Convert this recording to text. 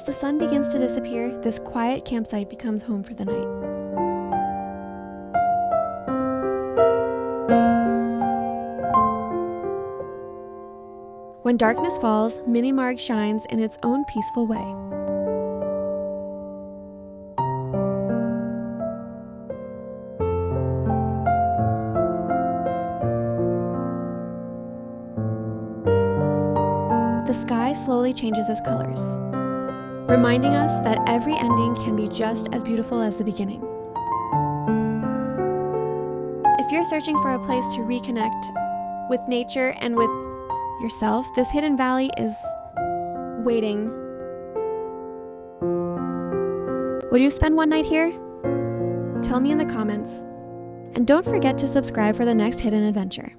the sun begins to disappear, this quiet campsite becomes home for the night. When darkness falls, Minimarg shines in its own peaceful way. The sky slowly changes its colors, reminding us that every ending can be just as beautiful as the beginning. If you're searching for a place to reconnect with nature and with yourself, this hidden valley is waiting. Would you spend one night here? Tell me in the comments. And don't forget to subscribe for the next hidden adventure.